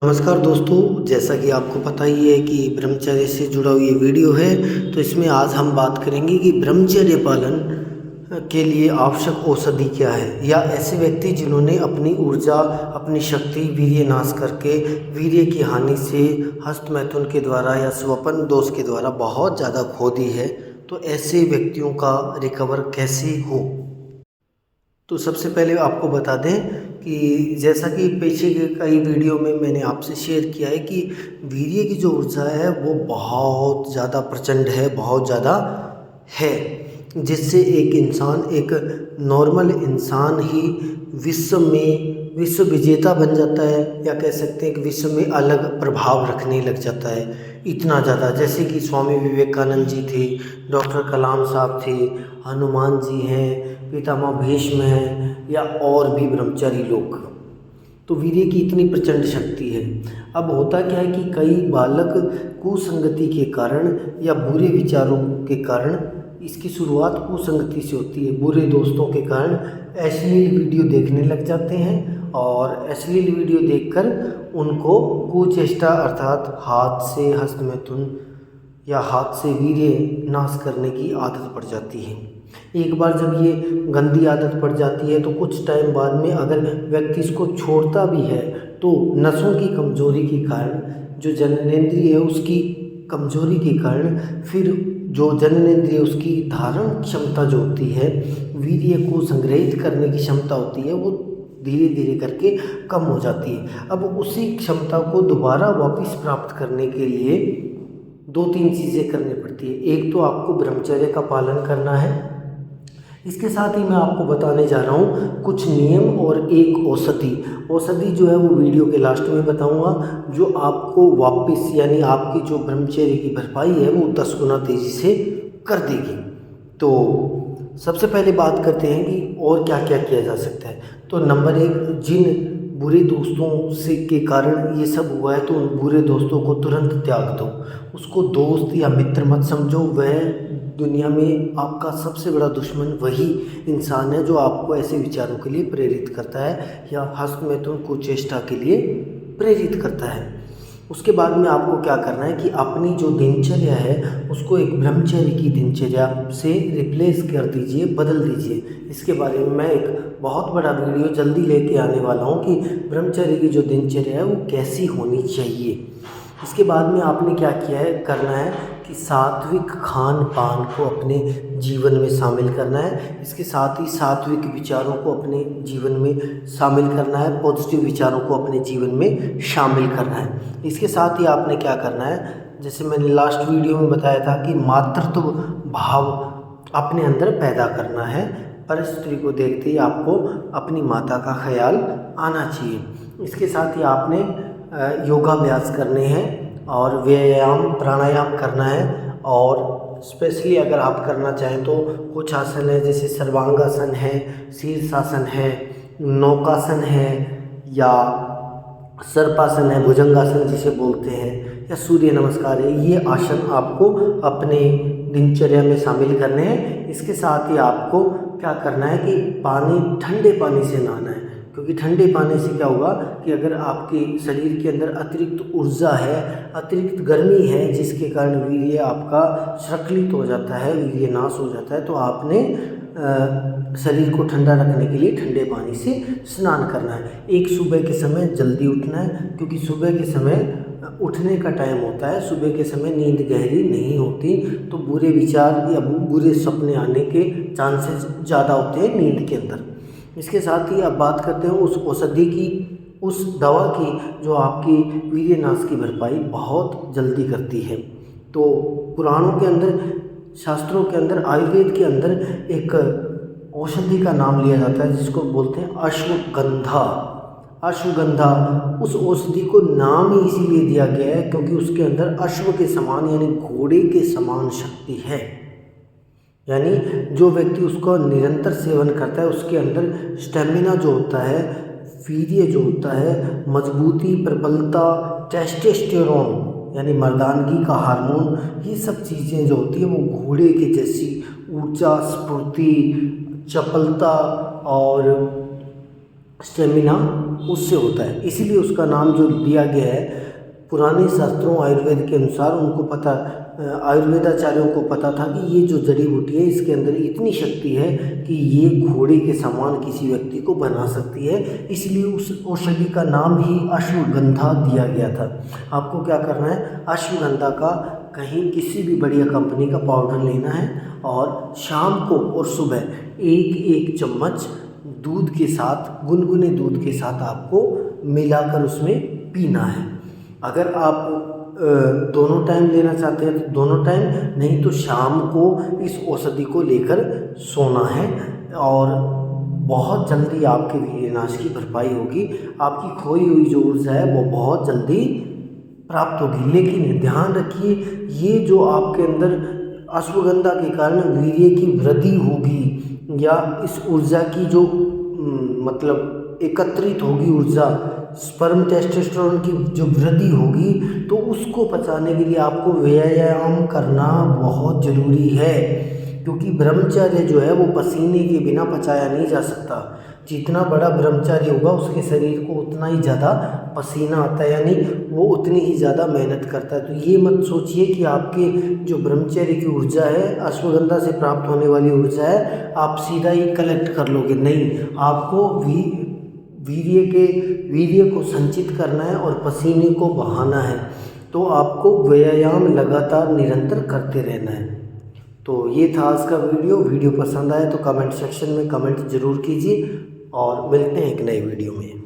नमस्कार दोस्तों, जैसा कि आपको पता ही है कि ब्रह्मचर्य से जुड़ा हुआ ये वीडियो है। तो इसमें आज हम बात करेंगे कि ब्रह्मचर्य पालन के लिए आवश्यक औषधि क्या है, या ऐसे व्यक्ति जिन्होंने अपनी ऊर्जा, अपनी शक्ति वीर्य नाश करके वीर्य की हानि से हस्तमैथुन के द्वारा या स्वपन दोष के द्वारा बहुत ज़्यादा खो दी है। तो ऐसे व्यक्तियों का रिकवर कैसे हो। तो सबसे पहले आपको बता दें कि जैसा कि पीछे के कई वीडियो में मैंने आपसे शेयर किया है कि वीर्य की जो ऊर्जा है वो बहुत ज़्यादा प्रचंड है, बहुत ज़्यादा है, जिससे एक इंसान, एक नॉर्मल इंसान ही विश्व विजेता बन जाता है, या कह सकते हैं कि विश्व में अलग प्रभाव रखने लग जाता है। इतना ज़्यादा, जैसे कि स्वामी विवेकानंद जी थे, डॉक्टर कलाम साहब थे, हनुमान जी हैं, पितामह भीष्म हैं, या और भी ब्रह्मचारी लोग। तो वीर्य की इतनी प्रचंड शक्ति है। अब होता क्या है कि कई बालक कुसंगति के कारण या बुरे विचारों के कारण, इसकी शुरुआत कुसंगति से होती है, बुरे दोस्तों के कारण अश्लील वीडियो देखने लग जाते हैं, और अश्लील वीडियो देखकर उनको कुचेष्टा अर्थात हाथ से हस्तमैथुन या हाथ से वीर्य नाश करने की आदत पड़ जाती है। एक बार जब ये गंदी आदत पड़ जाती है तो कुछ टाइम बाद में अगर व्यक्ति इसको छोड़ता भी है तो नसों की कमजोरी के कारण, जो जननेंद्रिय है उसकी कमजोरी के कारण, फिर जो जननेंद्रिय उसकी धारण क्षमता जो होती है, वीर्य को संग्रहित करने की क्षमता होती है, वो धीरे धीरे करके कम हो जाती है। अब उसी क्षमता को दोबारा वापस प्राप्त करने के लिए दो तीन चीज़ें करनी पड़ती है। एक तो आपको ब्रह्मचर्य का पालन करना है, इसके साथ ही मैं आपको बताने जा रहा हूँ कुछ नियम और एक औषधि जो है वो वीडियो के लास्ट में बताऊँगा, जो आपको वापस, यानी आपकी जो ब्रह्मचर्य की भरपाई है वो 10 गुना तेज़ी से कर देगी। तो सबसे पहले बात करते हैं कि और क्या क्या किया जा सकता है। तो नंबर 1, जिन बुरे दोस्तों से के कारण ये सब हुआ है तो उन बुरे दोस्तों को तुरंत त्याग दो। उसको दोस्त या मित्र मत समझो, वह दुनिया में आपका सबसे बड़ा दुश्मन वही इंसान है जो आपको ऐसे विचारों के लिए प्रेरित करता है, या हस्तमैथुन कुचेष्टा के लिए प्रेरित करता है। उसके बाद में आपको क्या करना है कि अपनी जो दिनचर्या है उसको एक ब्रह्मचर्य की दिनचर्या से रिप्लेस कर दीजिए, बदल दीजिए। इसके बारे में मैं एक बहुत बड़ा वीडियो जल्दी लेके आने वाला हूँ कि ब्रह्मचर्य की जो दिनचर्या है वो कैसी होनी चाहिए। इसके बाद में आपने क्या करना है कि सात्विक खान पान को अपने जीवन में शामिल करना है। इसके साथ ही सात्विक विचारों को अपने जीवन में शामिल करना है, पॉजिटिव विचारों को अपने जीवन में शामिल करना है। इसके साथ ही आपने क्या करना है, जैसे मैंने लास्ट वीडियो में बताया था कि मातृत्व भाव अपने अंदर पैदा करना है। परिस्थिति को देखते ही आपको अपनी माता का ख्याल आना चाहिए। इसके साथ ही आपने योगाभ्यास करने हैं और व्यायाम प्राणायाम करना है, और स्पेशली अगर आप करना चाहें तो कुछ आसन है, जैसे सर्वांगासन है, शीर्षासन है, नौकासन है, या सर्पासन है, भुजंगासन जिसे बोलते हैं, या सूर्य नमस्कार है। ये आसन आपको अपने दिनचर्या में शामिल करने हैं। इसके साथ ही आपको क्या करना है कि ठंडे पानी से नहाना है, क्योंकि ठंडे पानी से क्या होगा कि अगर आपके शरीर के अंदर अतिरिक्त ऊर्जा है, अतिरिक्त गर्मी है, जिसके कारण वीर्य आपका संकलित हो जाता है, वीर्य नाश हो जाता है, तो आपने शरीर को ठंडा रखने के लिए ठंडे पानी से स्नान करना है। एक सुबह के समय जल्दी उठना है, क्योंकि सुबह के समय उठने का टाइम होता है, सुबह के समय नींद गहरी नहीं होती, तो बुरे विचार या बुरे सपने आने के चांसेस ज़्यादा होते हैं नींद के अंदर। इसके साथ ही अब बात करते हैं उस औषधि की, उस दवा की जो आपकी वीर्यनाश की भरपाई बहुत जल्दी करती है। तो पुराणों के अंदर, शास्त्रों के अंदर, आयुर्वेद के अंदर एक औषधि का नाम लिया जाता है जिसको बोलते हैं अश्वगंधा। उस औषधि को नाम ही इसीलिए दिया गया है क्योंकि उसके अंदर अश्व के समान यानी घोड़े के समान शक्ति है। यानी जो व्यक्ति उसका निरंतर सेवन करता है उसके अंदर स्टेमिना जो होता है, वीर्य जो होता है, मजबूती, प्रबलता, टेस्टोस्टेरोन यानी मर्दानगी का हार्मोन, ये सब चीज़ें जो होती है वो घोड़े के जैसी ऊर्जा, स्फूर्ति, चपलता और स्टेमिना उससे होता है, इसीलिए उसका नाम जो दिया गया है। पुराने शास्त्रों आयुर्वेद के अनुसार उनको पता, आयुर्वेदाचार्यों को पता था कि ये जो जड़ी बूटी है इसके अंदर इतनी शक्ति है कि ये घोड़े के समान किसी व्यक्ति को बना सकती है, इसलिए उस औषधि का नाम ही अश्वगंधा दिया गया था। आपको क्या करना है, अश्वगंधा का कहीं किसी भी बढ़िया कंपनी का पाउडर लेना है और शाम को और सुबह एक एक चम्मच दूध के साथ, गुनगुने दूध के साथ आपको मिलाकर उसमें पीना है। अगर आप दोनों टाइम लेना चाहते हैं तो दोनों टाइम, नहीं तो शाम को इस औषधि को लेकर सोना है और बहुत जल्दी आपके वीर्यनाश की भरपाई होगी। आपकी खोई हुई जो ऊर्जा है वो बहुत जल्दी प्राप्त होगी। लेकिन ध्यान रखिए, ये जो आपके अंदर अश्वगंधा के कारण वीर्य की वृद्धि होगी या इस ऊर्जा की जो मतलब एकत्रित होगी ऊर्जा, स्पर्म टेस्टोस्टेरोन की जो वृद्धि होगी, तो उसको पचाने के लिए आपको व्यायाम करना बहुत ज़रूरी है, क्योंकि ब्रह्मचर्य जो है वो पसीने के बिना पचाया नहीं जा सकता। जितना बड़ा ब्रह्मचारी होगा उसके शरीर को उतना ही ज़्यादा पसीना आता है, यानी वो उतनी ही ज़्यादा मेहनत करता है। तो ये मत सोचिए कि आपके जो ब्रह्मचर्य की ऊर्जा है, अश्वगंधा से प्राप्त होने वाली ऊर्जा है, आप सीधा ही कलेक्ट कर लोगे। नहीं, आपको वीर्य को संचित करना है और पसीने को बहाना है। तो आपको व्यायाम लगातार निरंतर करते रहना है। तो ये था आज का वीडियो पसंद आए तो कमेंट सेक्शन में कमेंट ज़रूर कीजिए और मिलते हैं एक नई वीडियो में।